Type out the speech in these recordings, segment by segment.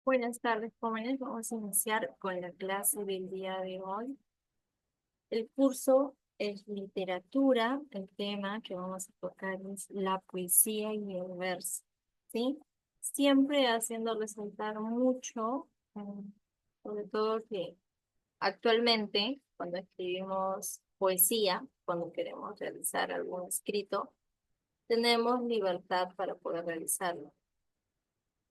Buenas tardes, jóvenes. Vamos a iniciar con la clase del día de hoy. El curso es literatura. El tema que vamos a tocar es la poesía y el verso, ¿sí? Siempre haciendo resaltar mucho, eh, sobre todo que actualmente, cuando escribimos poesía, cuando queremos realizar algún escrito, tenemos libertad para poder realizarlo.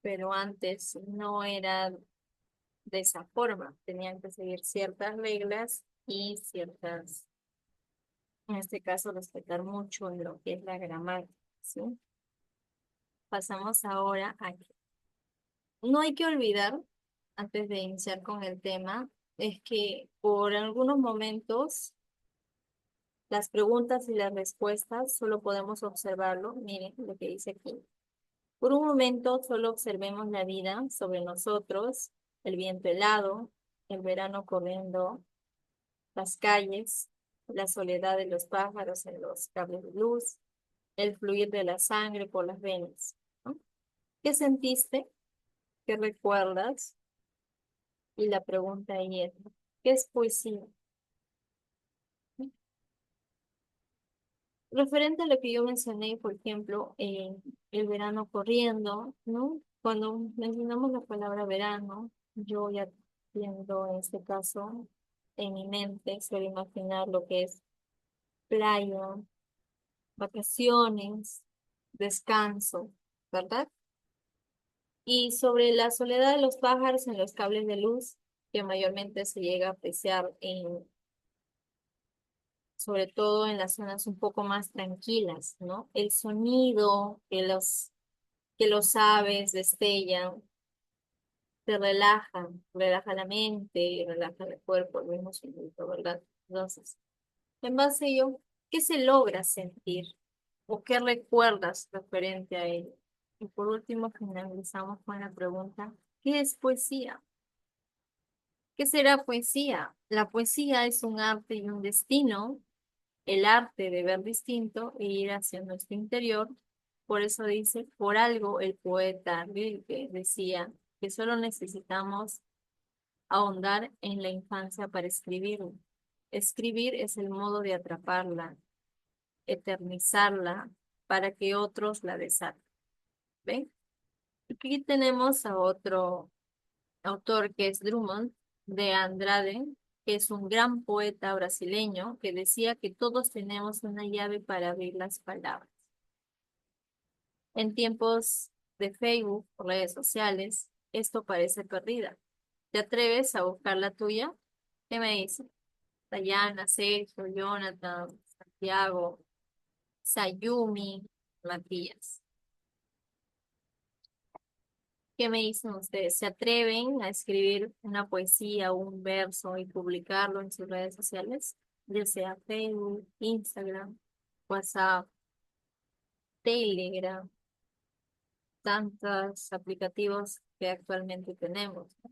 Pero antes no era de esa forma. Tenían que seguir ciertas reglas y ciertas, en este caso, respetar mucho en lo que es la gramática, ¿sí? Pasamos ahora a que no hay que olvidar, antes de iniciar con el tema, es que por algunos momentos las preguntas y las respuestas solo podemos observarlo. Miren lo que dice aquí. Por un momento solo observemos la vida sobre nosotros, el viento helado, el verano corriendo las calles, la soledad de los pájaros en los cables de luz, el fluir de la sangre por las venas, ¿no? ¿Qué sentiste? ¿Qué recuerdas? Y la pregunta ahí es, ¿qué es poesía? Referente a lo que yo mencioné, por ejemplo, el verano corriendo, ¿no? Cuando mencionamos la palabra verano, yo ya viendo en este caso en mi mente, suelo imaginar lo que es playa, vacaciones, descanso, ¿verdad? Y sobre la soledad de los pájaros en los cables de luz, que mayormente se llega a apreciar sobre todo en las zonas un poco más tranquilas, ¿no? El sonido que los aves destellan, te relaja la mente, relaja el cuerpo, el mismo sonido, ¿verdad? Entonces, en base a ello, ¿qué se logra sentir o qué recuerdas referente a ello? Y por último, finalizamos con la pregunta, ¿qué es poesía? ¿Qué será poesía? La poesía es un arte y un destino, el arte de ver distinto e ir hacia nuestro interior. Por eso dice, por algo el poeta Rilke decía que solo necesitamos ahondar en la infancia para escribir. Escribir es el modo de atraparla, eternizarla para que otros la desaten. ¿Ven? Aquí tenemos a otro autor que es Drummond de Andrade, que es un gran poeta brasileño que decía que todos tenemos una llave para abrir las palabras. En tiempos de Facebook, redes sociales, esto parece perdida. ¿Te atreves a buscar la tuya? ¿Qué me dice? Dayana, Sergio, Jonathan, Santiago, Sayumi, Matías. ¿Qué me dicen ustedes? ¿Se atreven a escribir una poesía o un verso y publicarlo en sus redes sociales? Ya sea Facebook, Instagram, WhatsApp, Telegram, tantos aplicativos que actualmente tenemos, ¿no?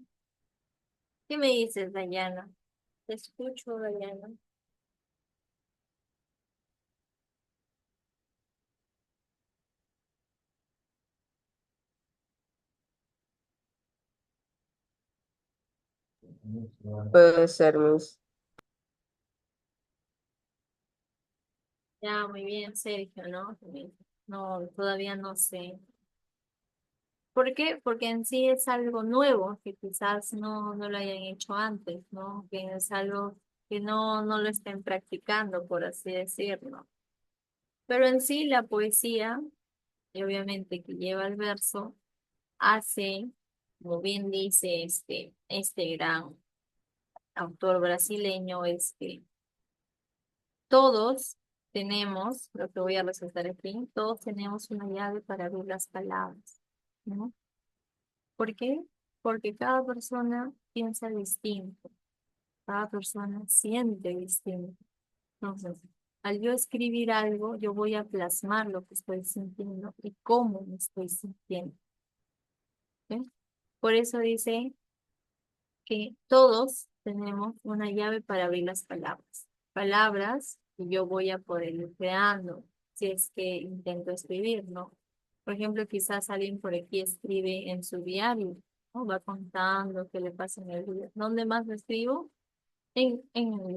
¿Qué me dices, Dayana? Te escucho, Dayana. Puede ser, Miss. Ya, muy bien, Sergio, ¿no? No, todavía no sé. ¿Por qué? Porque en sí es algo nuevo, que quizás no lo hayan hecho antes, ¿no? Que es algo que no lo estén practicando, por así decirlo. Pero en sí la poesía, y obviamente que lleva el verso, hace, como bien dice este gran autor brasileño, es que todos tenemos, lo que voy a resaltar aquí, todos tenemos una llave para abrir las palabras, ¿no? ¿Por qué? Porque cada persona piensa distinto, cada persona siente distinto. Entonces, al yo escribir algo, yo voy a plasmar lo que estoy sintiendo y cómo me estoy sintiendo. ¿Ok? Por eso dice que todos tenemos una llave para abrir las palabras. Palabras que yo voy a poder ir creando si es que intento escribir, ¿no? Por ejemplo, quizás alguien por aquí escribe en su diario, ¿no? Va contando qué le pasa en el día. ¿Dónde más lo escribo? En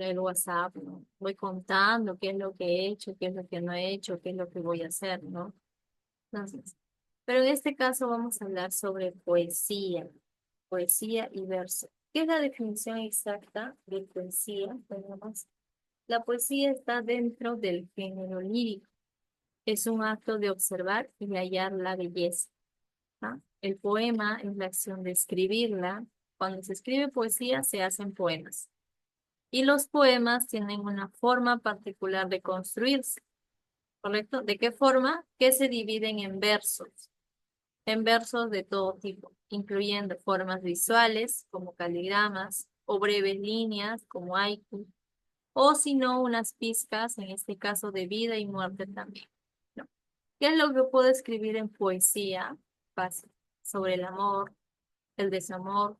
el WhatsApp, ¿no? Voy contando qué es lo que he hecho, qué es lo que no he hecho, qué es lo que voy a hacer, ¿no? Entonces, pero en este caso vamos a hablar sobre poesía, poesía y verso. ¿Qué es la definición exacta de poesía? Tenemos, la poesía está dentro del género lírico. Es un acto de observar y de hallar la belleza, ¿no? El poema es la acción de escribirla. Cuando se escribe poesía, se hacen poemas. Y los poemas tienen una forma particular de construirse, ¿correcto? ¿De qué forma? Que se dividen en versos de todo tipo, incluyendo formas visuales como caligramas o breves líneas como haiku, o si no, unas pizcas, en este caso de vida y muerte también, ¿no? ¿Qué es lo que puedo escribir en poesía? Fácil. Sobre el amor, el desamor,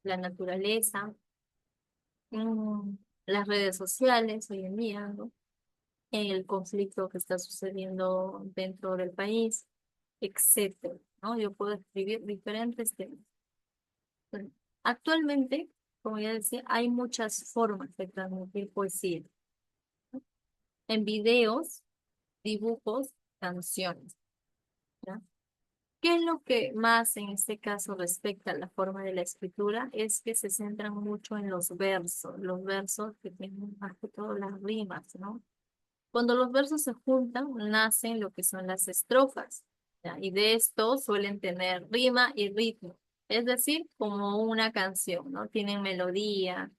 la naturaleza, mm, las redes sociales hoy en día, ¿no? El conflicto que está sucediendo dentro del país, etcétera, ¿no? Yo puedo escribir diferentes temas. Bueno, actualmente, como ya decía, hay muchas formas de transmitir poesía, en videos, dibujos, canciones, ¿ya? ¿Qué es lo que más en este caso respecta a la forma de la escritura? Es que se centran mucho en los versos que tienen más que todo las rimas, ¿no? Cuando los versos se juntan, nacen lo que son las estrofas, ¿ya? Y de esto suelen tener rima y ritmo, es decir, como una canción, ¿no? Tienen melodía,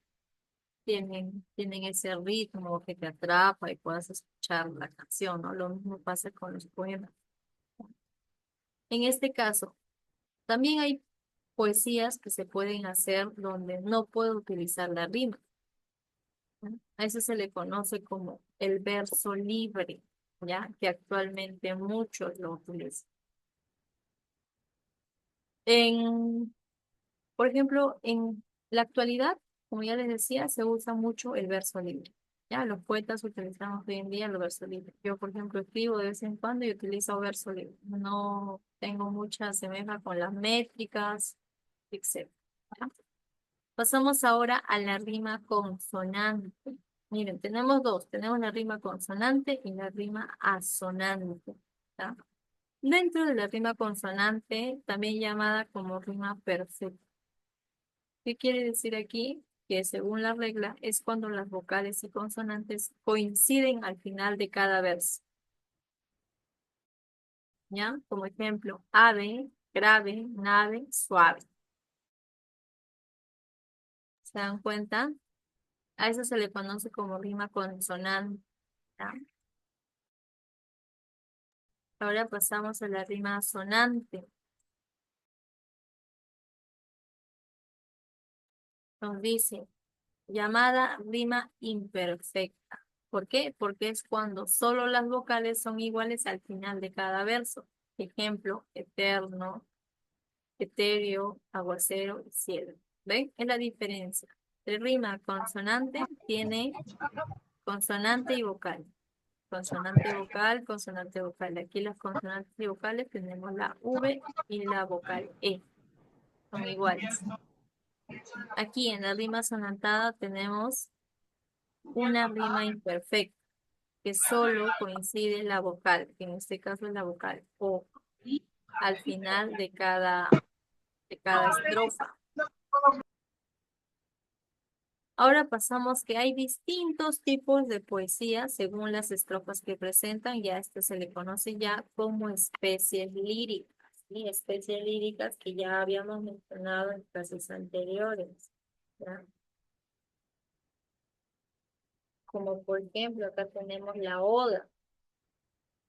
tienen ese ritmo que te atrapa y puedas escuchar la canción, ¿no? Lo mismo pasa con los poemas. En este caso, también hay poesías que se pueden hacer donde no puedo utilizar la rima, ¿no? A eso se le conoce como el verso libre, ¿ya? Que actualmente muchos lo utilizan. En, por ejemplo, en la actualidad, como ya les decía, se usa mucho el verso libre. Ya, los poetas utilizamos hoy en día el verso libre. Yo, por ejemplo, escribo de vez en cuando y utilizo verso libre. No tengo mucha semejanza con las métricas, etc. ¿Ya? Pasamos ahora a la rima consonante. Miren, tenemos dos. Tenemos la rima consonante y la rima asonante. ¿Ya? Dentro de la rima consonante, también llamada como rima perfecta. ¿Qué quiere decir aquí? Que según la regla es cuando las vocales y consonantes coinciden al final de cada verso. ¿Ya? Como ejemplo, ave, grave, nave, suave. ¿Se dan cuenta? A eso se le conoce como rima consonante. ¿Ya? Ahora pasamos a la rima sonante. Nos dice, llamada rima imperfecta. ¿Por qué? Porque es cuando solo las vocales son iguales al final de cada verso. Ejemplo, eterno, etéreo, aguacero y cielo. ¿Ven? Es la diferencia. El rima consonante tiene consonante y vocal. Consonante vocal, consonante vocal. Aquí las consonantes y vocales tenemos la V y la vocal E. Son iguales. Aquí en la rima sonantada tenemos una rima imperfecta, que solo coincide la vocal, que en este caso es la vocal O, al final de cada estrofa. Ahora pasamos que hay distintos tipos de poesía según las estrofas que presentan, ya esto se le conoce ya como especies líricas, y especies líricas que ya habíamos mencionado en clases anteriores, ¿ya? Como por ejemplo, acá tenemos la oda.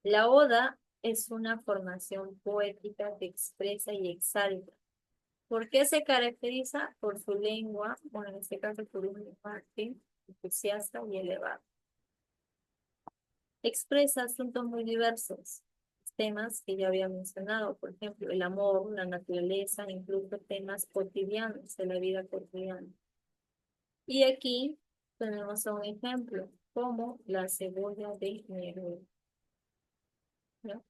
La oda es una formación poética que expresa y exalta. ¿Por qué se caracteriza? Por su lengua, bueno, en este caso por un lenguaje entusiasta y elevado. Expresa asuntos muy diversos, temas que ya había mencionado, por ejemplo, el amor, la naturaleza, incluso temas cotidianos de la vida cotidiana. Y aquí tenemos un ejemplo, como la cebolla de Neruda, ¿no?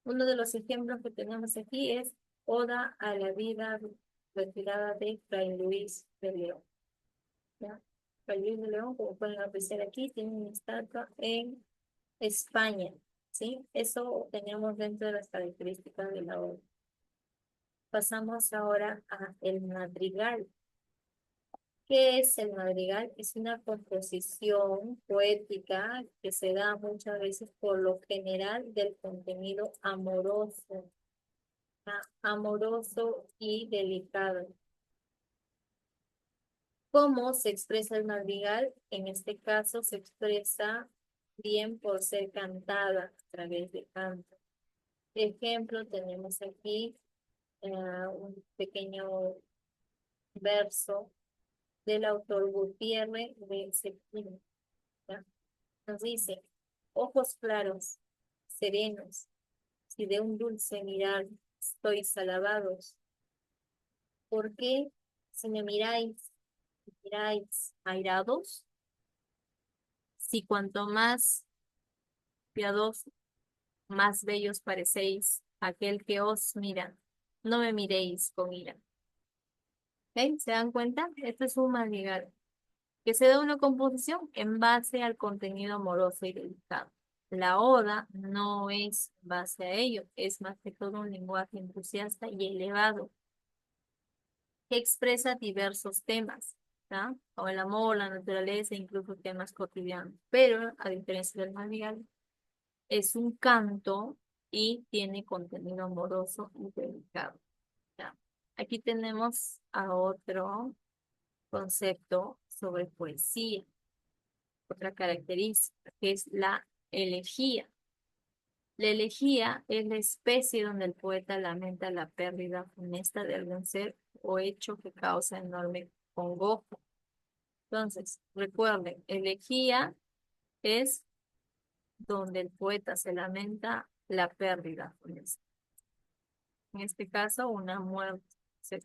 Uno de los ejemplos que tenemos aquí es Oda a la vida retirada de Fray Luis de León. ¿Ya? Fray Luis de León, como pueden apreciar aquí, tiene una estatua en España, ¿sí? Eso tenemos dentro de las características de la obra. Pasamos ahora a el madrigal. ¿Qué es el madrigal? Es una composición poética que se da muchas veces por lo general del contenido amoroso, amoroso y delicado. ¿Cómo se expresa el madrigal? En este caso se expresa bien por ser cantada a través de canto. Ejemplo, tenemos aquí un pequeño verso del autor Gutiérrez de Septiembre. Nos dice, ojos claros, serenos, si de un dulce mirar estois alabados, ¿por qué si me miráis airados? Si cuanto más piadosos, más bellos parecéis, aquel que os mira, no me miréis con ira. ¿Ven? ¿Se dan cuenta? Esto es un madrigal, que se da una composición en base al contenido amoroso y delicado. La oda no es base a ello, es más que todo un lenguaje entusiasta y elevado que expresa diversos temas, ¿tá? Como el amor, la naturaleza, incluso temas cotidianos. Pero, a diferencia del madrigal, es un canto y tiene contenido amoroso y delicado, ¿ya? Aquí tenemos a otro concepto sobre poesía, otra característica, que es la elegía. La elegía es la especie donde el poeta lamenta la pérdida funesta de algún ser o hecho que causa enorme congoja. Entonces, recuerden, elegía es donde el poeta se lamenta la pérdida funesta. En este caso, una muerte, etc.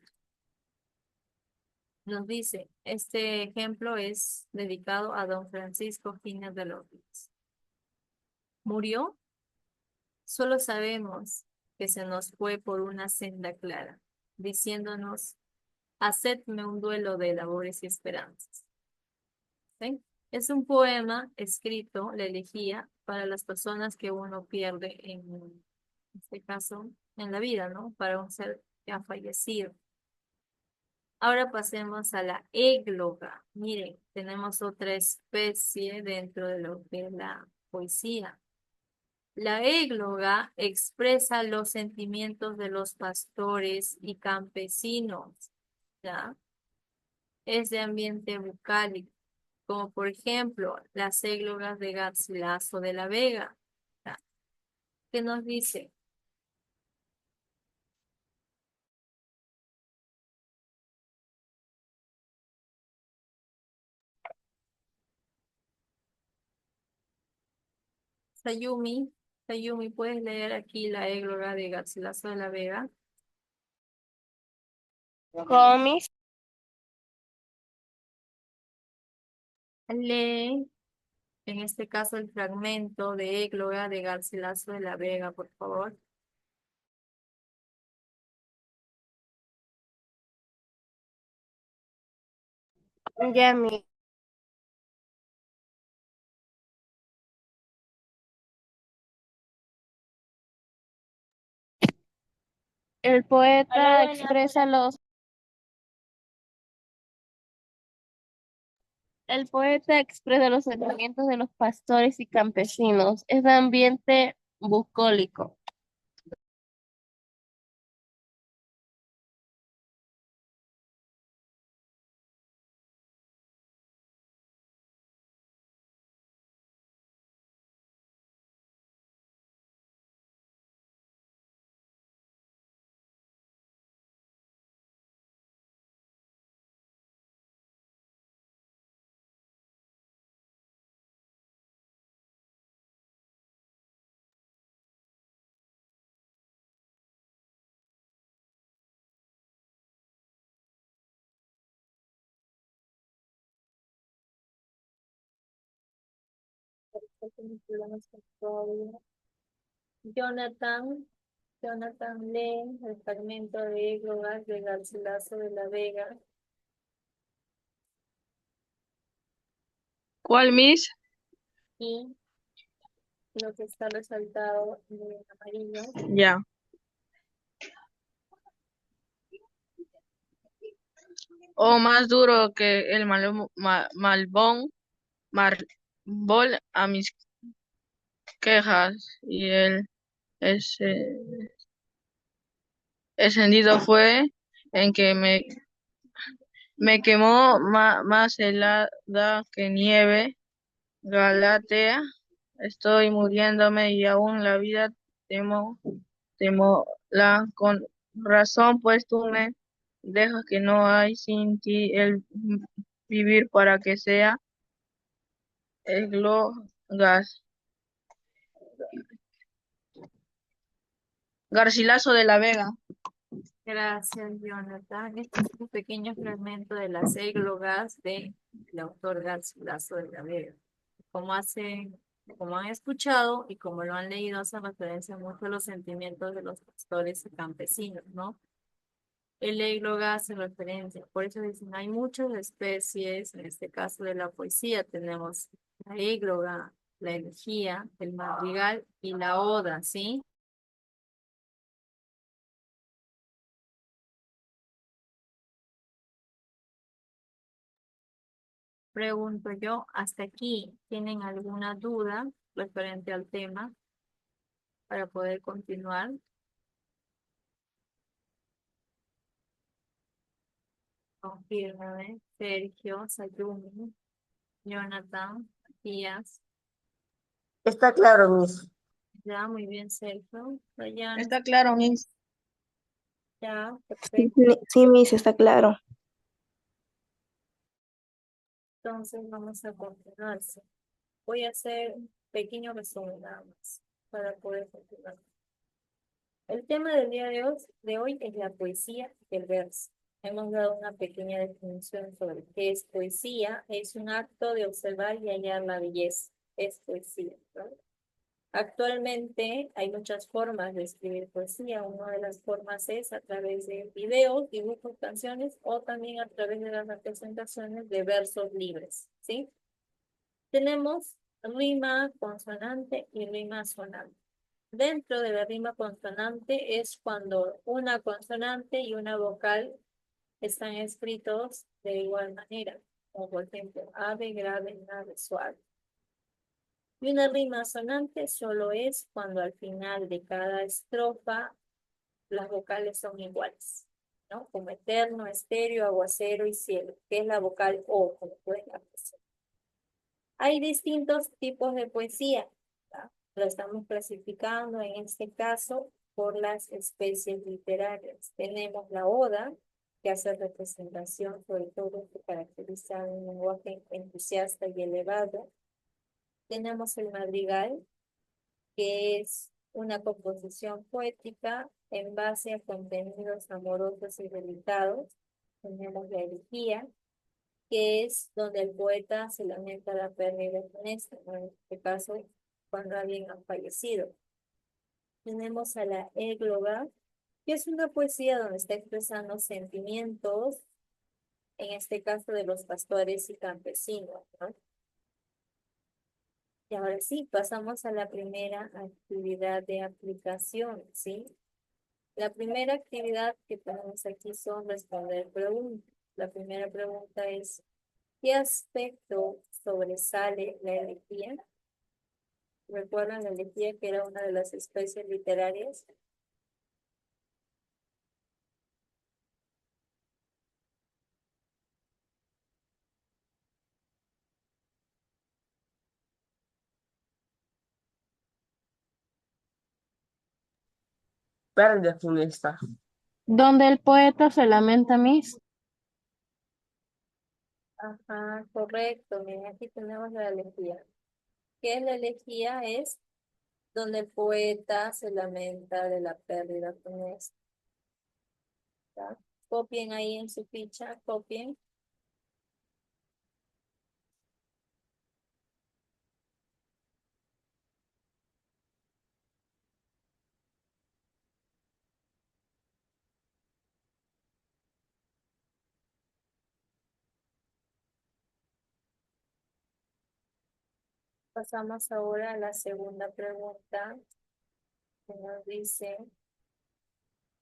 Nos dice, este ejemplo es dedicado a don Francisco Gines de los Ríos. Murió. Solo sabemos que se nos fue por una senda clara, diciéndonos, hacedme un duelo de labores y esperanzas. ¿Sí? Es un poema escrito, la elegía, para las personas que uno pierde, en este caso, en la vida, ¿no? Para un ser que ha fallecido. Ahora pasemos a la égloga. Miren, tenemos otra especie dentro de lo que es la poesía. La égloga expresa los sentimientos de los pastores y campesinos, ¿ya? Es de ambiente bucálico, como por ejemplo las églogas de Garcilaso de la Vega, ¿ya? ¿Qué nos dice? Sayumi, Sayumi, ¿puedes leer aquí la égloga de Garcilaso de la Vega? Comis, Lee, en este caso, el fragmento de égloga de Garcilaso de la Vega, por favor. Yami. El poeta expresa los El poeta expresa los sentimientos de los pastores y campesinos. Es de ambiente bucólico. Jonathan, Jonathan lee el fragmento de Églogas de Garcilaso de la Vega ¿Cuál, Miss? y lo que está resaltado en amarillo. Ya. O más duro que el marbol a mis quejas, y el ese encendido fue en que me quemó más helada que nieve. Galatea, estoy muriéndome y aún la vida temo, temo la con razón, pues tú me dejas que no hay sin ti el vivir para que sea el gas. Garcilaso de la Vega. Gracias, Jonathan. Este es un pequeño fragmento de las églogas del autor Garcilaso de la Vega. Como han escuchado y como lo han leído, hacen referencia mucho a los sentimientos de los pastores y campesinos, ¿no? El égloga hace referencia, por eso dicen, hay muchas especies, en este caso de la poesía tenemos la égloga, la elegía, el madrigal y la oda, ¿sí? Pregunto yo, ¿hasta aquí tienen alguna duda referente al tema para poder continuar? Confírmame, Sergio, Sayumi, Jonathan, Matías. Está claro, Miss. Ya, muy bien, Sergio. Dayan, Está claro, Miss. ya, Sí, perfecto. sí, Miss, está claro. Entonces vamos a continuar. Sí. Voy a hacer un pequeño resumen nada más para poder continuar. El tema del día de hoy es la poesía y el verso. Hemos dado una pequeña definición sobre qué es poesía. Es un acto de observar y hallar la belleza. Es poesía, ¿no? Actualmente hay muchas formas de escribir poesía. Una de las formas es a través de videos, dibujos, canciones o también a través de las representaciones de versos libres, ¿sí? Tenemos rima consonante y rima sonante. Dentro de la rima consonante es cuando una consonante y una vocal están escritos de igual manera, como por ejemplo ave, grave, nave, suave. Y una rima sonante solo es cuando al final de cada estrofa las vocales son iguales, ¿no? Como eterno, estéreo, aguacero y cielo, que es la vocal O, como pueden apreciar. Hay distintos tipos de poesía, ¿verdad? Lo estamos clasificando en este caso por las especies literarias. Tenemos la oda, que hace representación sobre todo que caracteriza un lenguaje entusiasta y elevado. Tenemos el madrigal, que es una composición poética en base a contenidos amorosos y delicados. Tenemos la elegía, que es donde el poeta se lamenta la pérdida funesta, ¿no? En este caso, cuando alguien ha fallecido. Tenemos a la égloga, que es una poesía donde está expresando sentimientos, en este caso de los pastores y campesinos, ¿no? Y ahora sí, pasamos a la primera actividad de aplicación, ¿sí? La primera actividad que tenemos aquí son responder preguntas. La primera pregunta es, ¿qué aspecto sobresale la elegía? ¿Recuerdan la elegía que era una de las especies literarias? Pérdida funesta. Donde el poeta se lamenta, Miss. Ajá, correcto. Miren, aquí tenemos la elegía. ¿Qué es la elegía? Es donde el poeta se lamenta de la pérdida funesta. ¿Tá? Copien ahí en su ficha, copien. Pasamos ahora a la segunda pregunta, que nos dice,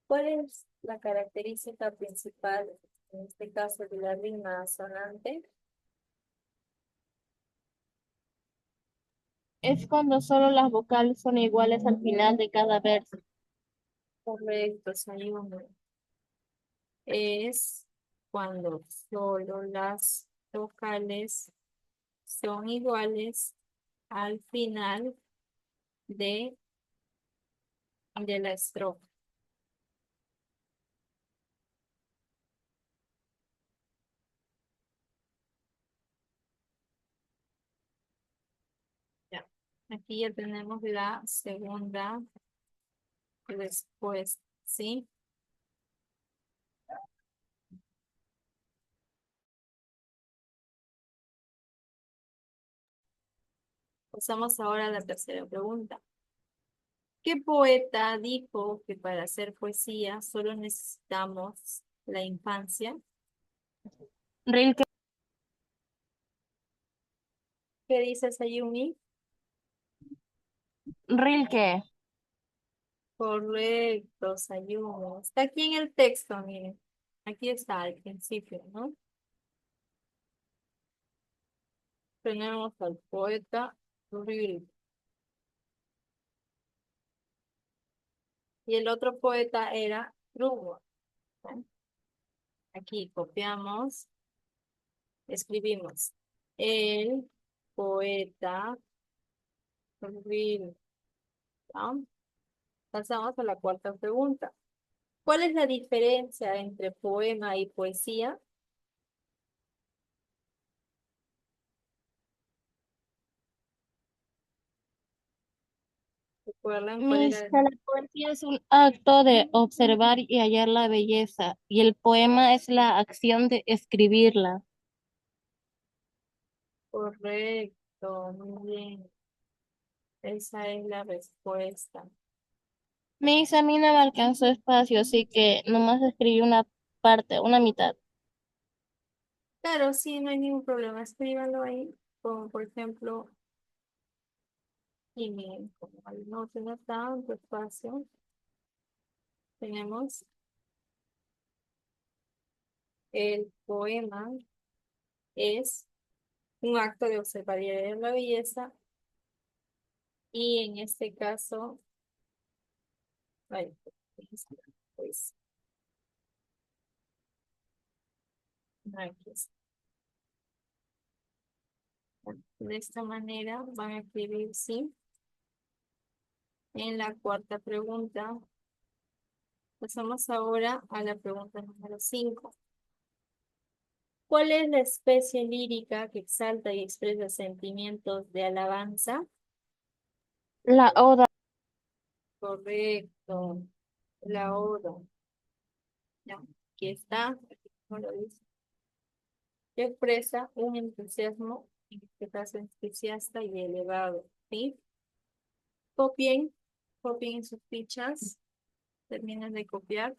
¿cuál es la característica principal, en este caso, de la rima asonante? Es cuando solo las vocales son iguales al final de cada verso. Correcto, Sayume. Es cuando solo las vocales son iguales al final de, de la estrofa. Ya. Aquí ya tenemos la segunda respuesta, ¿sí? Pasamos ahora a la tercera pregunta. ¿Qué poeta dijo que para hacer poesía solo necesitamos la infancia? Rilke, ¿Qué dice Sayumi? Rilke. Correcto, Sayumi. Está aquí en el texto, miren. Aquí está al principio, ¿no? Tenemos al poeta Rilke. Y el otro poeta era Rubo. ¿No? Aquí copiamos, escribimos. El poeta Rilke. ¿No? Pasamos a la cuarta pregunta. ¿Cuál es la diferencia entre poema y poesía? ¿Recuerdan cuál era? La poesía es un acto de observar y hallar la belleza, y el poema es la acción de escribirla. Correcto, muy bien. Esa es la respuesta. Mis, a mí no me alcanzó espacio, así que nomás escribí una parte, una mitad. Claro, sí, no hay ningún problema. Escríbanlo ahí, como por ejemplo, y miren, como ahí no tiene tanto espacio, tenemos el poema es un acto de observar y ver la belleza, y en este caso, ay, pues, aquí está. De esta manera van a escribir sí. En la cuarta pregunta, pasamos ahora a la pregunta número 5. ¿Cuál es la especie lírica que exalta y expresa sentimientos de alabanza? La oda. Correcto, la oda. Ya, aquí está, aquí como lo dice. Que expresa un entusiasmo, en este caso entusiasta y elevado. ¿Sí? Copien, copien en sus fichas, terminen de copiar.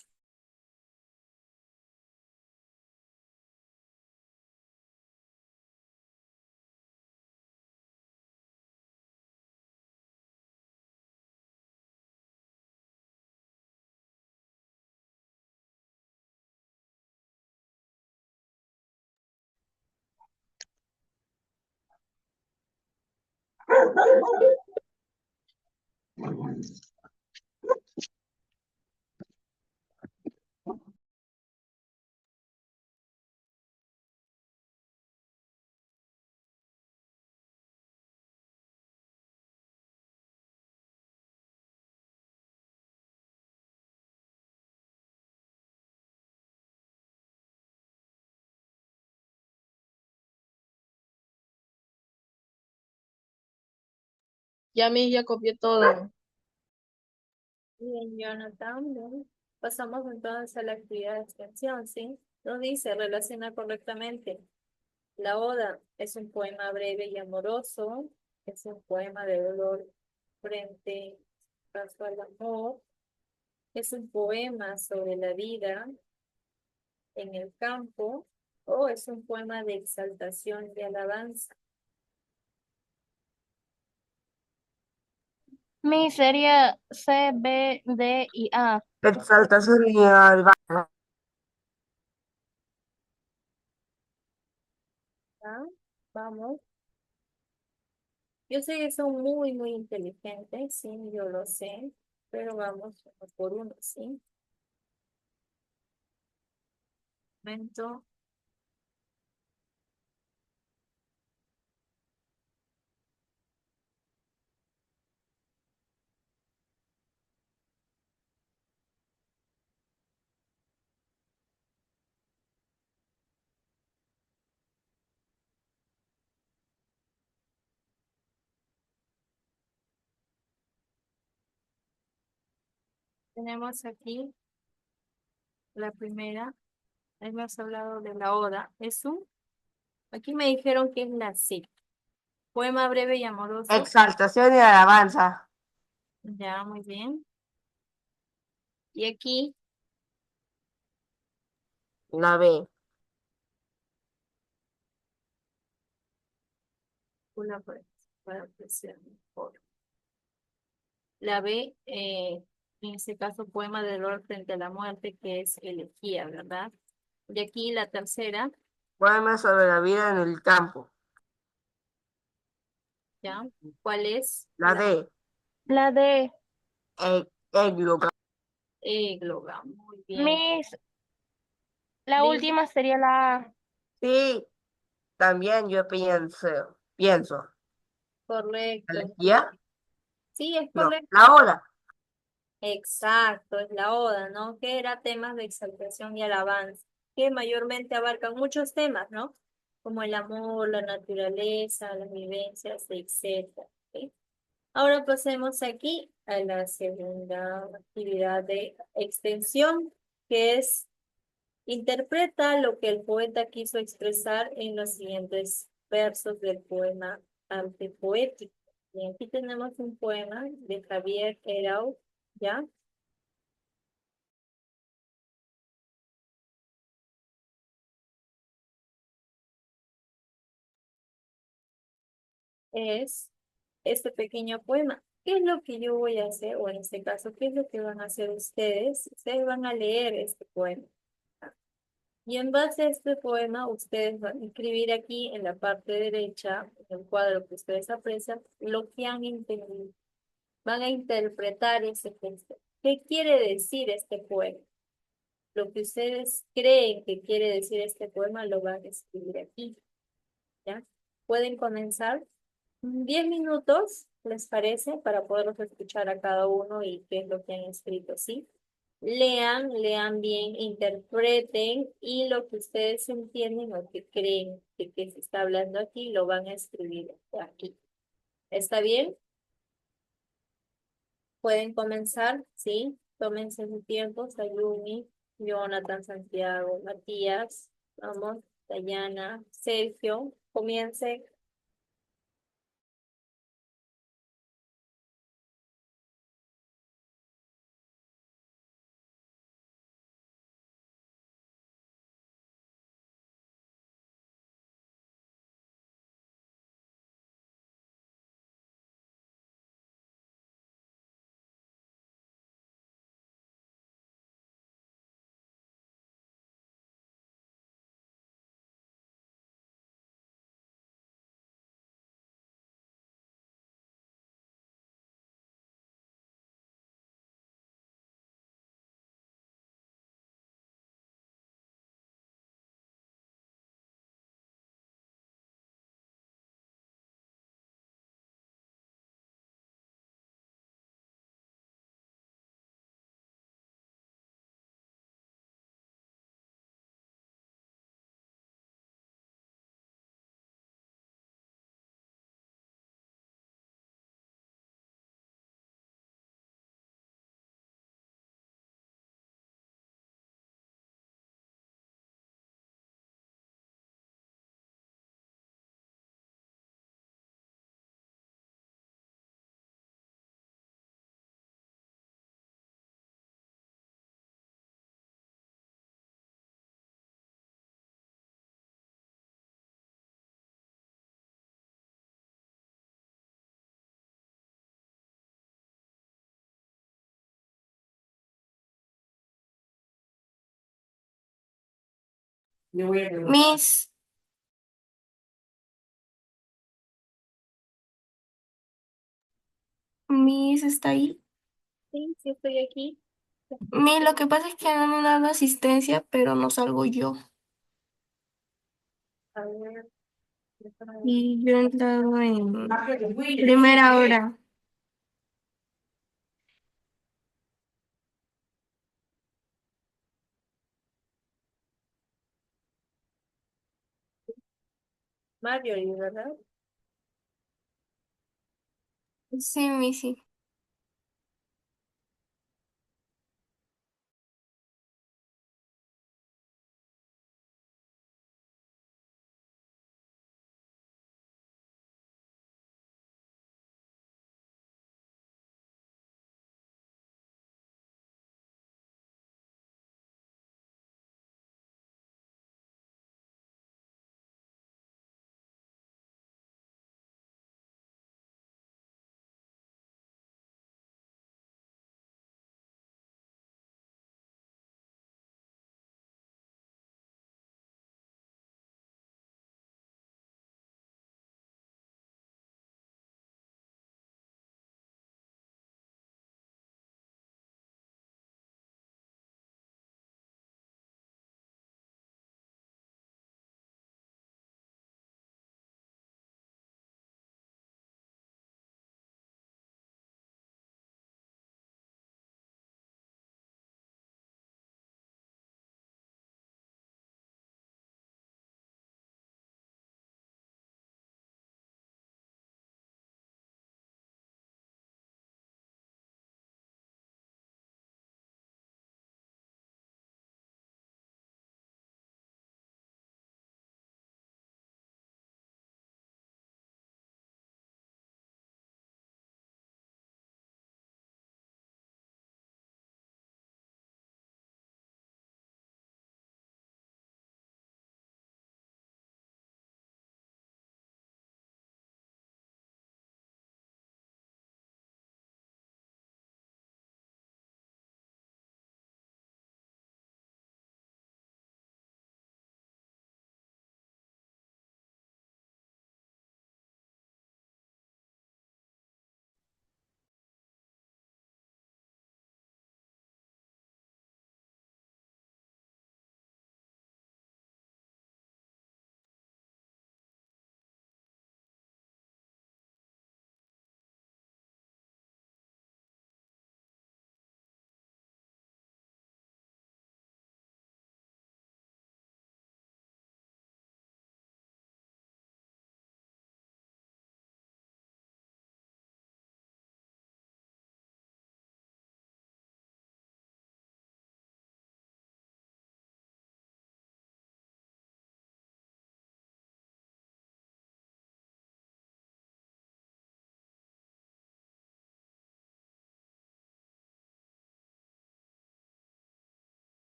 Ya ya copié todo. Bien, Jonathan, bien. Pasamos entonces a la actividad de extensión, ¿sí? Nos dice, relaciona correctamente. La oda es un poema breve y amoroso, es un poema de dolor frente paso al amor, es un poema sobre la vida en el campo, o es un poema de exaltación y alabanza. Mi sería C, B, D y A. Exaltación y alabanza. ¿Ya? Vamos. Yo sé que son muy, muy inteligentes, sí, yo lo sé, pero vamos uno por uno, ¿sí? Momento. Tenemos aquí la primera. Hemos hablado de la oda. Aquí me dijeron que es la C. Poema breve y amoroso. Exaltación y alabanza. Ya, muy bien. Y aquí, La B. una para apreciar mejor. La B, en este caso, poema de dolor frente a la muerte, que es elegía, ¿verdad? Y aquí la tercera, Poema sobre la vida en el campo. ¿ya? ¿Cuál es? La La D. La D. Égloga. égloga. Muy bien. Mis, la Liz, última sería la A. Sí, también yo pienso. correcto. ¿Elegía? Sí, es No, correcto. la ola. Exacto, es la oda, ¿no? Que era temas de exaltación y alabanza, que mayormente abarcan muchos temas, ¿no? Como el amor, la naturaleza, las vivencias, etcétera. ¿Ok? Ahora pasemos aquí a la segunda actividad de extensión, que es interpreta lo que el poeta quiso expresar en los siguientes versos del poema antepoético. Y aquí tenemos un poema de Javier Herau, ¿ya? Es este pequeño poema. ¿Qué es lo que yo voy a hacer? O en este caso, ¿qué es lo que van a hacer ustedes? Ustedes van a leer este poema. Y en base a este poema, ustedes van a escribir aquí en la parte derecha, en el cuadro que ustedes aprecian, lo que han entendido. Van a interpretar ese texto. ¿Qué quiere decir este poema? Lo que ustedes creen que quiere decir este poema lo van a escribir aquí. ¿Ya? Pueden comenzar. 10 minutos, ¿les parece? Para poderlos escuchar a cada uno y qué es lo que han escrito, ¿sí? Lean bien, interpreten y lo que ustedes entienden o que creen que se está hablando aquí, lo van a escribir aquí. ¿Está bien? Pueden comenzar, ¿sí? Tómense su tiempo, Sayumi, Jonathan, Santiago, Matías, vamos, Dayana, Sergio, comiencen. Miss, Miss está ahí. Sí, sí estoy aquí. Miss, lo que pasa es que han dado asistencia, pero no salgo yo. A ver, déjame ver. Y yo he entrado en primera hora. Marjorie, ¿verdad? Sí, Miss, sí.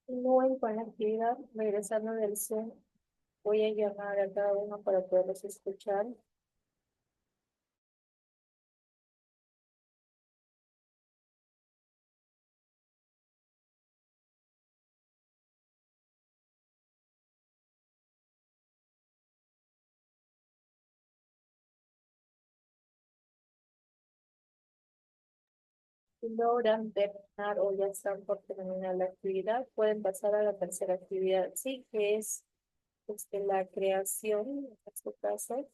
Continúen con la actividad, regresando del Zoom. Voy a llamar a cada uno para poderlos escuchar. Si logran terminar o ya están por terminar la actividad, pueden pasar a la tercera actividad, sí, que es la creación, en este caso,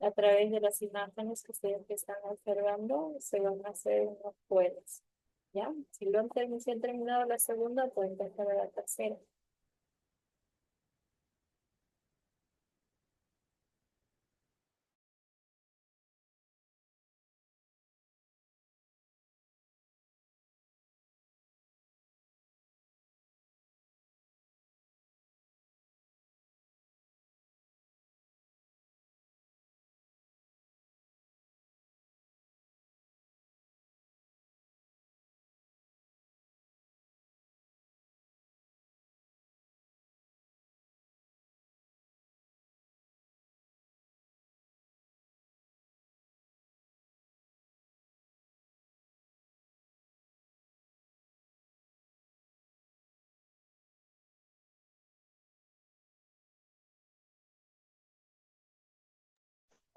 a través de las imágenes que ustedes están observando, se van a hacer unos cuadros, ¿ya? Si han terminado la segunda, pueden pasar a la tercera.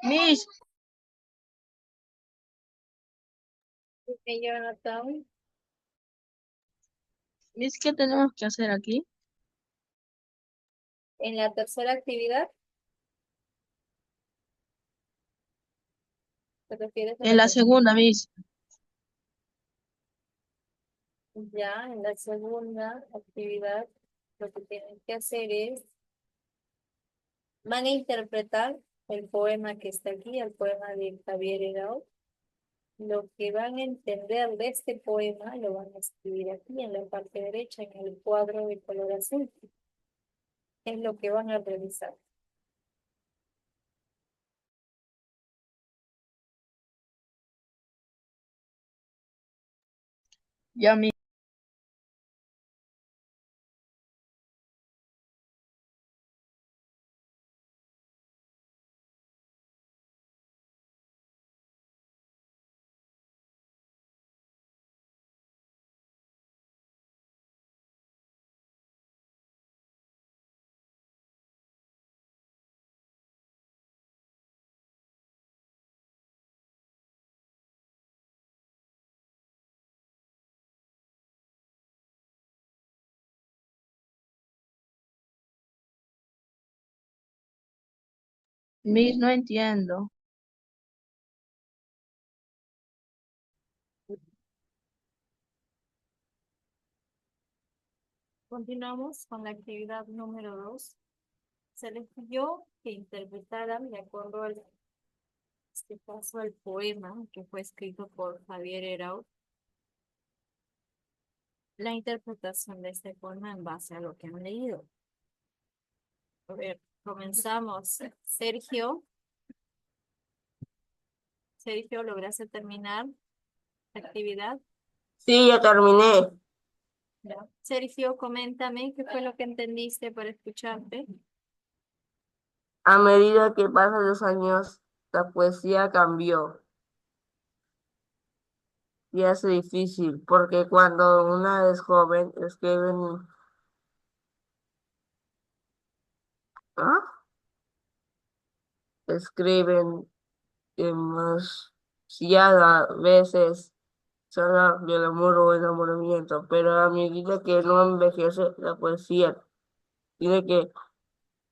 Miss, Ok, Jonathan. Miss, ¿qué tenemos que hacer aquí? En la tercera actividad, ¿te refieres a En la la tercera? segunda, Miss. Ya, en la segunda actividad, lo que tienen que hacer es, van a interpretar el poema que está aquí, el poema de Javier Herao. Lo que van a entender de este poema lo van a escribir aquí en la parte derecha, en el cuadro de color azul. Es lo que van a revisar. Ya, Miss. Miss, no entiendo. Continuamos con la actividad número 2. Se les pidió que interpretaran de acuerdo al, este caso, el poema que fue escrito por Javier Herao, la interpretación de este poema en base a lo que han leído. A ver, comenzamos. Sergio, ¿lograste terminar la actividad? Sí, ya terminé. Ya. Sergio, coméntame qué fue lo que entendiste para escucharte. A medida que pasan los años, la poesía cambió y hace difícil, porque cuando una es joven, ¿ah? Escriben demasiadas veces solo del amor o enamoramiento, pero a medida que no envejece, la poesía tiene que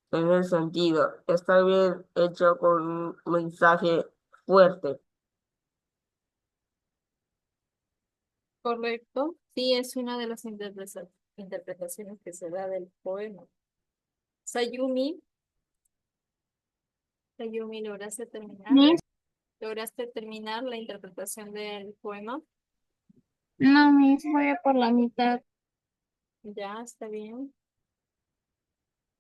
tener sentido. Está bien hecho con un mensaje fuerte. Correcto. Sí, es una de las interpretaciones que se da del poema. Sayumi, Sayumi, ¿lograste terminar? Miss, ¿Lograste terminar la interpretación del poema? no, Miss, voy a por la mitad. Ya, está bien.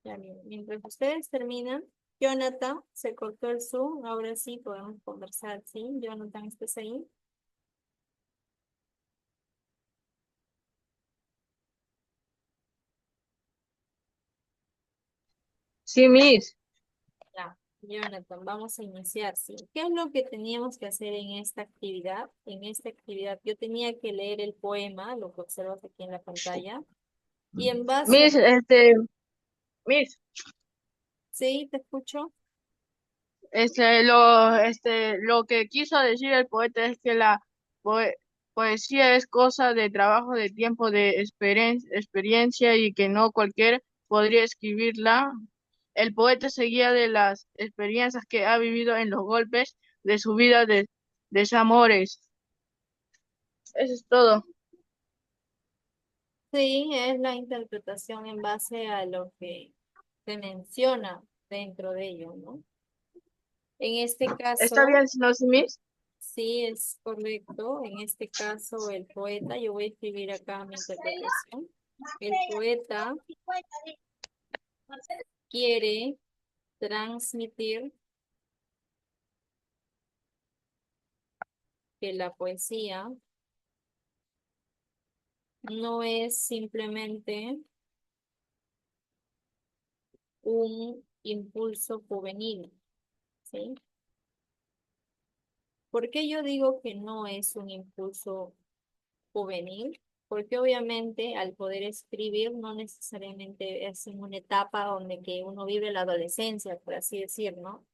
Ya bien. Mientras ustedes terminan, Jonathan, se cortó el Zoom. Ahora sí podemos conversar, ¿sí? Jonathan, ¿estás ahí? Sí, Miss. Ya. Jonathan, vamos a iniciar, ¿sí? ¿Qué es lo que teníamos que hacer en esta actividad? En esta actividad yo tenía que leer el poema, lo que observas aquí en la pantalla, y en base a... Miss, Miss, ¿Sí? ¿Te escucho? lo que quiso decir el poeta es que la poe- poesía es cosa de trabajo, de tiempo, de experiencia y que no cualquiera podría escribirla. El poeta se guía de las experiencias que ha vivido en los golpes de su vida de desamores. Eso es todo. Sí, es la interpretación en base a lo que se menciona dentro de ello, ¿no? En este ¿Está caso, bien, no, sí, Miss? sí es correcto. En este caso, el poeta, yo voy a escribir acá mi interpretación. El poeta quiere transmitir que la poesía no es simplemente un impulso juvenil, ¿sí? ¿Por qué yo digo que no es un impulso juvenil? Porque obviamente al poder escribir no necesariamente es en una etapa donde que uno vive la adolescencia, por así decir, ¿no?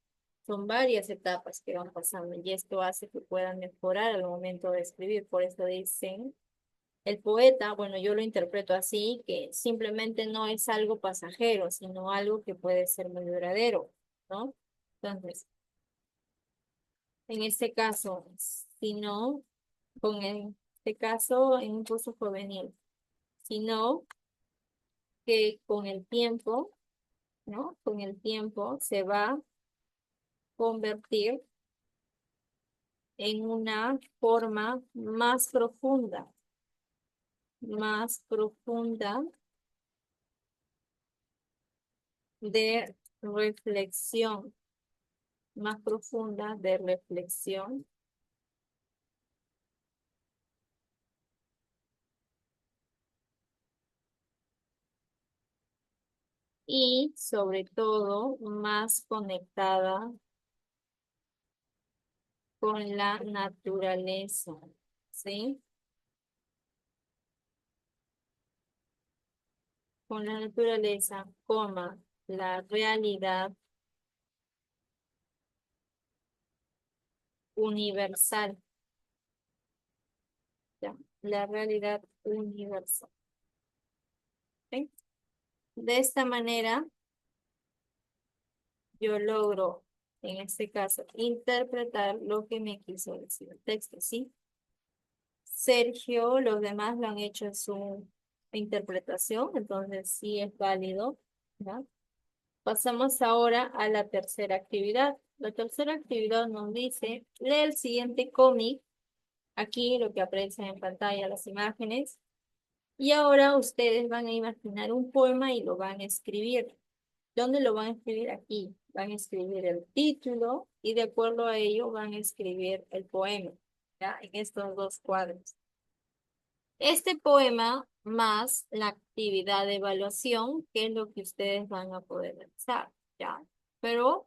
Son varias etapas que van pasando y esto hace que puedan mejorar al momento de escribir. Por eso dicen, el poeta, bueno, yo lo interpreto así, que simplemente no es algo pasajero, sino algo que puede ser muy duradero, ¿no? Entonces, en este caso, si no, este caso en un curso juvenil, sino que con el tiempo, ¿no? Con el tiempo se va a convertir en una forma más profunda de reflexión, más profunda de reflexión y sobre todo más conectada con la naturaleza, ¿sí? Con la naturaleza, coma, la realidad universal, ¿ya? La realidad universal, ¿ok? De esta manera, yo logro, en este caso, interpretar lo que me quiso decir el texto, ¿sí? Sergio, los demás lo han hecho en su interpretación, entonces sí es válido, ¿ya? Pasamos ahora a la tercera actividad. La tercera actividad nos dice, lee el siguiente cómic, aquí lo que aparece en pantalla, las imágenes, y ahora ustedes van a imaginar un poema y lo van a escribir. ¿Dónde lo van a escribir? Aquí. Van a escribir el título y de acuerdo a ello van a escribir el poema, ¿ya? En estos dos cuadros. Este poema más la actividad de evaluación, que es lo que ustedes van a poder realizar, ¿ya? Pero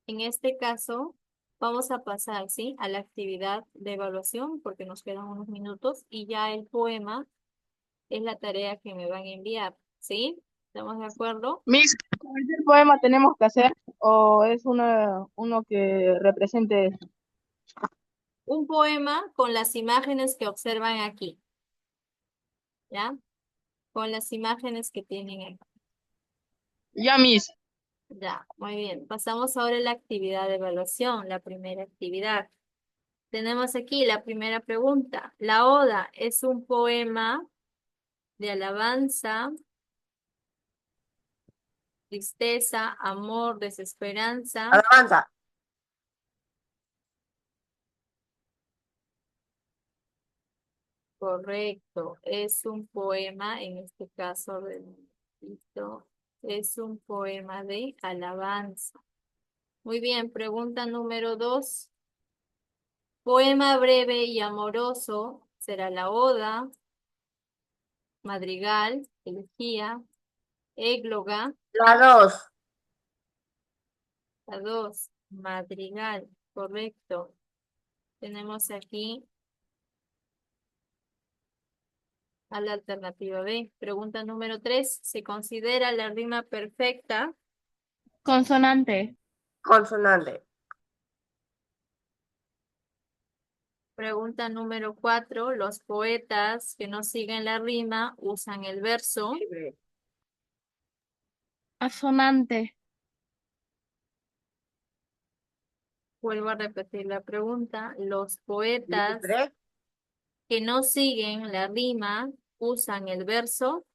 en este caso vamos a pasar, ¿sí? A la actividad de evaluación porque nos quedan unos minutos y ya el poema es la tarea que me van a enviar, ¿sí? ¿Estamos de acuerdo? Miss, ¿cualquier poema tenemos que hacer o es uno que represente? Un poema con las imágenes que observan aquí, ¿ya? Con las imágenes que tienen aquí. Ya, Miss. Ya, muy bien. Pasamos ahora a la actividad de evaluación, la primera actividad. Tenemos aquí la primera pregunta. La oda es un poema de alabanza, tristeza, amor, desesperanza. Alabanza. Correcto. Es un poema, en este caso, es un poema de alabanza. Muy bien, pregunta número 2. Poema breve y amoroso será la oda, madrigal, elegía, égloga. La dos. La 2, madrigal, correcto. Tenemos aquí a la alternativa B. Pregunta número 3. ¿Se considera la rima perfecta? Consonante. Consonante. Pregunta número 4. Los poetas que no siguen la rima usan el verso. Libre. Asonante. Vuelvo a repetir la pregunta. Los poetas Libre. que no siguen la rima usan el verso.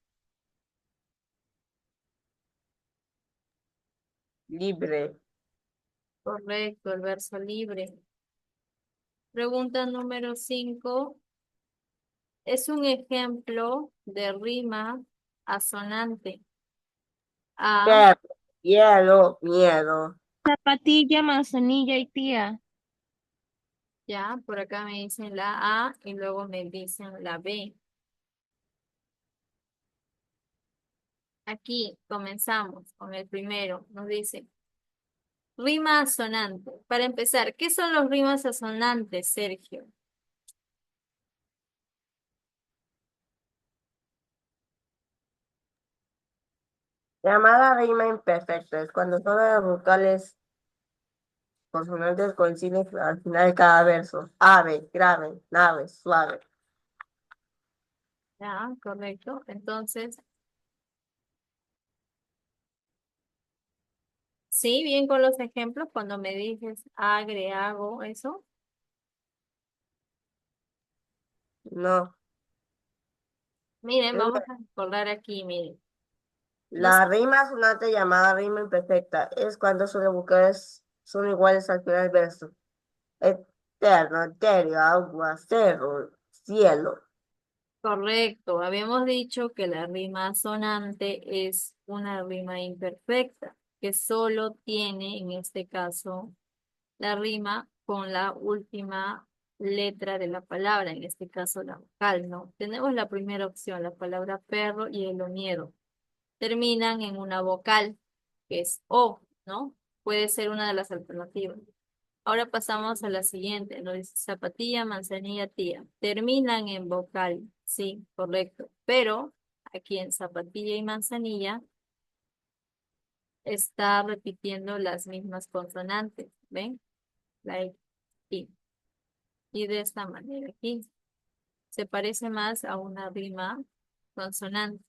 Libre. Correcto, el verso libre. Pregunta número 5. Es un ejemplo de rima asonante. A, Perro. Hielo. Miedo. Zapatilla, manzanilla y tía. ya, por acá me dicen la A y luego me dicen la B. Aquí comenzamos con el primero. Nos dice, rima asonante. Para empezar, ¿qué son los rimas asonantes, Sergio? Llamada rima imperfecta es cuando todas las vocales consonantes coinciden al final de cada verso. Ave, grave, nave, suave. Ya, correcto. Entonces, sí, bien con los ejemplos, cuando me dices agre, hago, eso. No. Miren, Es vamos a recordar aquí, miren. Nos, La rima sonante llamada rima imperfecta es cuando sus vocales son iguales al final del verso. Eterno, etéreo, agua, cerro, cielo. correcto, habíamos dicho que la rima sonante es una rima imperfecta, que solo tiene, en este caso, la rima con la última letra de la palabra, en este caso la vocal, ¿no? Tenemos la primera opción, la palabra perro y el oñero. Terminan en una vocal, que es O, ¿no? Puede ser una de las alternativas. Ahora pasamos a la siguiente, ¿no? Dice zapatilla, manzanilla, tía. Terminan en vocal, sí, correcto. Pero aquí en zapatilla y manzanilla está repitiendo las mismas consonantes, ¿ven? La E, I. Y de esta manera aquí se parece más a una rima consonante.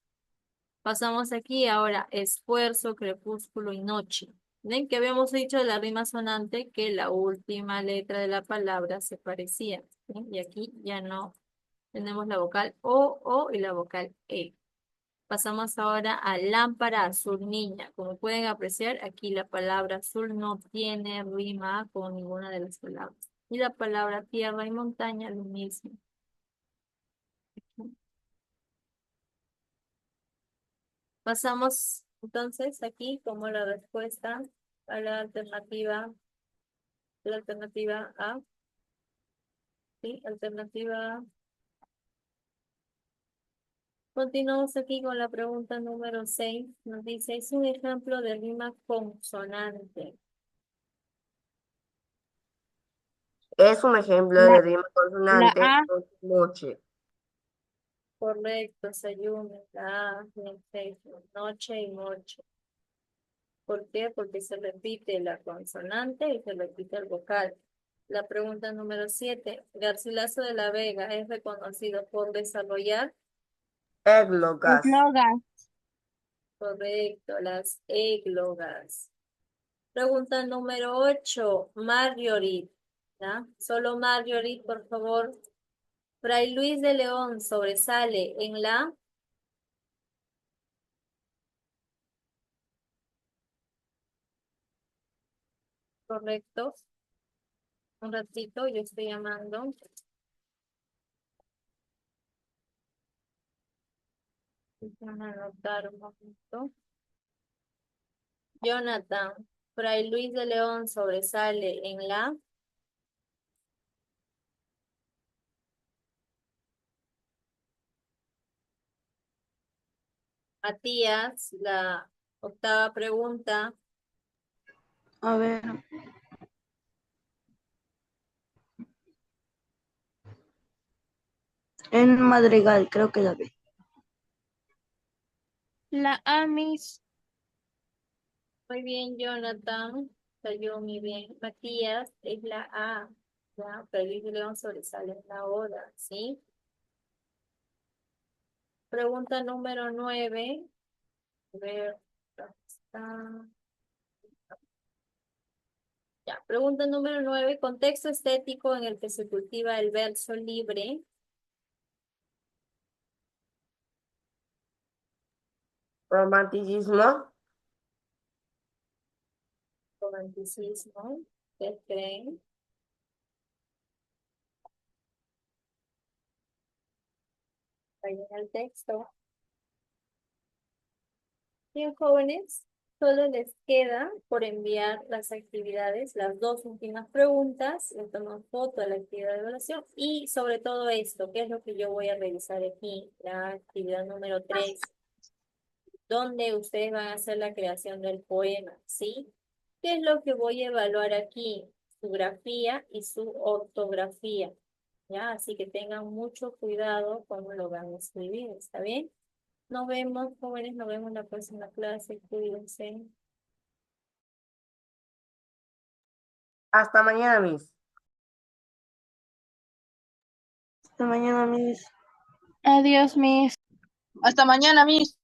Pasamos aquí ahora, esfuerzo, crepúsculo y noche. ¿Ven que habíamos dicho de la rima sonante que la última letra de la palabra se parecía? ¿Sí? Y aquí ya no tenemos la vocal O y la vocal E. Pasamos ahora a lámpara azul niña. Como pueden apreciar, aquí la palabra azul no tiene rima con ninguna de las palabras. Y la palabra tierra y montaña, lo mismo. Pasamos entonces aquí como la respuesta a la alternativa A, ¿sí? Alternativa A. Continuamos aquí con la pregunta número 6. Nos dice, es un ejemplo de rima consonante. Es un ejemplo La, de rima la consonante A, con moche. Correcto, Sayumi, la A, perfecto. Noche y noche. ¿Por qué? Porque se repite la consonante y se repite el vocal. La pregunta número 7. Garcilaso de la Vega es reconocido por desarrollar, Églogas. eslogan. correcto, las églogas. Pregunta número 8. Marjorie, ¿ya? Solo Marjorie, por favor. Fray Luis de León sobresale en la, correcto. Un ratito, yo estoy llamando. Déjame anotar un momento. Jonathan, Fray Luis de León sobresale en la, Matías, la octava pregunta. A ver, en Madrigal, creo que la vi. La A, Miss. Muy bien, Jonathan. Salió muy bien. Matías es la A. Ya, Fray Luis de León sobresale en la hora, ¿sí? Pregunta número 9. A ver, ¿dónde está? Ya, pregunta número 9. Contexto estético en el que se cultiva el verso libre. Romanticismo. Romanticismo. ¿Qué creen? Ahí en el texto. Bien, jóvenes, solo les queda por enviar las actividades, las dos últimas preguntas, le toman foto a la actividad de evaluación y sobre todo esto, que es lo que yo voy a revisar aquí, la actividad número 3, donde ustedes van a hacer la creación del poema, ¿sí? ¿Qué es lo que voy a evaluar aquí? Su grafía y su ortografía, ¿ya? Así que tengan mucho cuidado cuando lo van a escribir, ¿está bien? Nos vemos, jóvenes, nos vemos en la próxima clase. Cuídense. Hasta mañana, Miss. Hasta mañana, mis. Adiós, Miss. Hasta mañana, Miss.